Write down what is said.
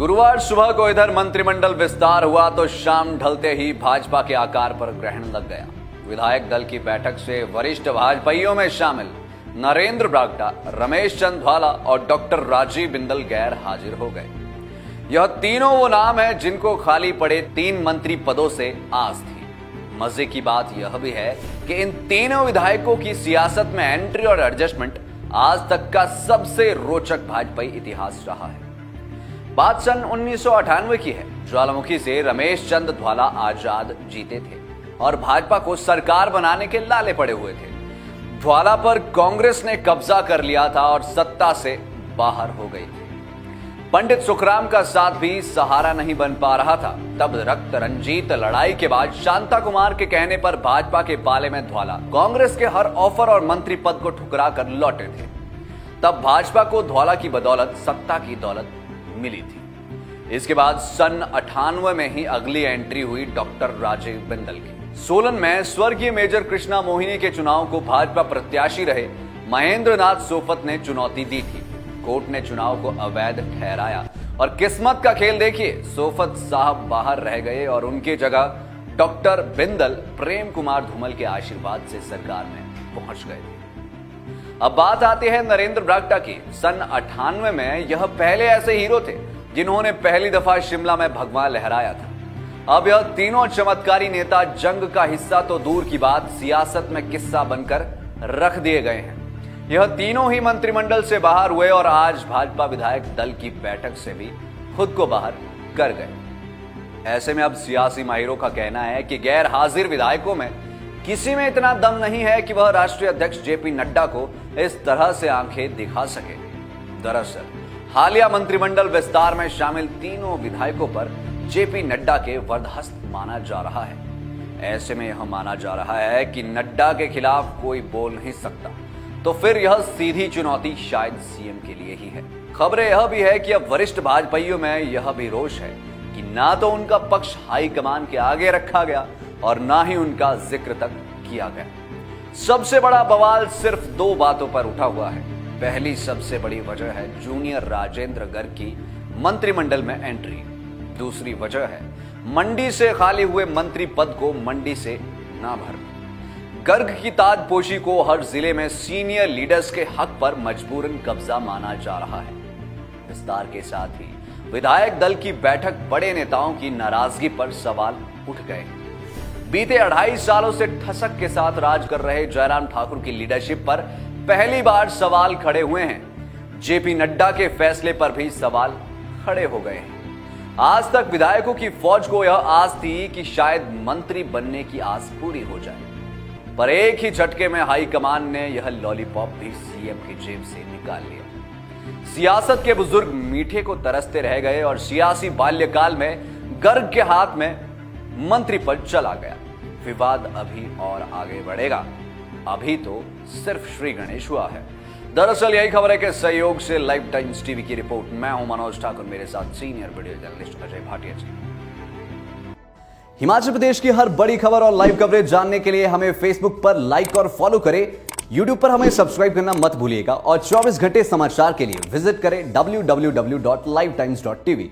गुरुवार सुबह को इधर मंत्रिमंडल विस्तार हुआ तो शाम ढलते ही भाजपा के आकार पर ग्रहण लग गया। विधायक दल की बैठक से वरिष्ठ भाजपाइयों में शामिल नरेंद्र बरागटा, रमेश चंद और डॉक्टर राजीव बिंदल गैर हाजिर हो गए। यह तीनों वो नाम हैं जिनको खाली पड़े 3 मंत्री पदों से आस थी। मजे की बात यह भी है कि इन तीनों विधायकों की सियासत में एंट्री और एडजस्टमेंट आज तक का सबसे रोचक भाजपाई इतिहास रहा है। बात सन 1998 की है। ज्वालामुखी से रमेश चंद ध्वाला आजाद जीते थे और भाजपा को सरकार बनाने के लाले पड़े हुए थे। ध्वाला पर कांग्रेस ने कब्जा कर लिया था और सत्ता से बाहर हो गई थी। पंडित सुखराम का साथ भी सहारा नहीं बन पा रहा था। तब रक्त रंजीत लड़ाई के बाद शांता कुमार के कहने पर भाजपा के पाले में ध्वाला कांग्रेस के हर ऑफर और मंत्री पद को ठुकरा कर लौटे थे। तब भाजपा को ध्वाला की बदौलत सत्ता की दौलत मिली थी। इसके बाद सन 98 में ही अगली एंट्री हुई डॉक्टर राजीव बिंदल की। सोलन में स्वर्गीय मेजर कृष्णा मोहिनी के चुनाव को भाजपा प्रत्याशी रहे महेंद्र नाथ सोफत ने चुनौती दी थी। कोर्ट ने चुनाव को अवैध ठहराया और किस्मत का खेल देखिए, सोफत साहब बाहर रह गए और उनकी जगह डॉक्टर बिंदल प्रेम कुमार धूमल के आशीर्वाद से सरकार में पहुंच गए। अब बात आती है नरेंद्र बरागटा की। सन 98 में यह पहले ऐसे हीरो थे जिन्होंने पहली दफा शिमला में भगवा लहराया था। अब यह तीनों चमत्कारी नेता जंग का हिस्सा तो दूर की बात, सियासत में किस्सा बनकर रख दिए गए हैं। यह तीनों ही मंत्रिमंडल से बाहर हुए और आज भाजपा विधायक दल की बैठक से भी खुद को बाहर कर गए। ऐसे में अब सियासी माहिरों का कहना है कि गैर हाजिर विधायकों में किसी में इतना दम नहीं है कि वह राष्ट्रीय अध्यक्ष जेपी नड्डा को इस तरह से आंखें दिखा सके। दरअसल हालिया मंत्रिमंडल विस्तार में शामिल तीनों विधायकों पर जेपी नड्डा के वरदहस्त माना जा रहा है। ऐसे में यह माना जा रहा है कि नड्डा के खिलाफ कोई बोल नहीं सकता, तो फिर यह सीधी चुनौती शायद सीएम के लिए ही है। खबरें यह भी है कि अब वरिष्ठ भाजपाइयों में यह भी रोष है कि ना तो उनका पक्ष हाईकमान के आगे रखा गया और ना ही उनका जिक्र तक किया गया। सबसे बड़ा बवाल सिर्फ 2 बातों पर उठा हुआ है। पहली सबसे बड़ी वजह है जूनियर राजेंद्र गर्ग की मंत्रिमंडल में एंट्री। दूसरी वजह है मंडी से खाली हुए मंत्री पद को मंडी से ना भरना। गर्ग की ताजपोशी को हर जिले में सीनियर लीडर्स के हक पर मजबूरन कब्जा माना जा रहा है। विस्तार के साथ ही विधायक दल की बैठक बड़े नेताओं की नाराजगी पर सवाल उठ गए। बीते 2.5 सालों से ठसक के साथ राज कर रहे जयराम ठाकुर की लीडरशिप पर पहली बार सवाल खड़े हुए हैं। जेपी नड्डा के फैसले पर भी सवाल खड़े हो गए हैं। आज तक विधायकों की फौज को यह आस थी कि शायद मंत्री बनने की आस पूरी हो जाए, पर एक ही झटके में हाईकमान ने यह लॉलीपॉप भी सीएम की जेब से निकाल लिया। सियासत के बुजुर्ग मीठे को तरसते रह गए और सियासी बाल्यकाल में गर्ग के हाथ में मंत्री पद चला गया। विवाद अभी और आगे बढ़ेगा, अभी तो सिर्फ श्री गणेश हुआ है। दरअसल यही खबर है कि सहयोग से लाइव टाइम्स टीवी की रिपोर्ट। मैं हूं मनोज ठाकुर, मेरे साथ senior video journalist Ajay Bhatia ji. Himachal Pradesh की हर बड़ी खबर और लाइव कवरेज जानने के लिए हमें फेसबुक पर लाइक और फॉलो करें। यूट्यूब पर हमें सब्सक्राइब करना मत भूलिएगा और 24 घंटे समाचार के लिए विजिट करें www.livetimes.tv।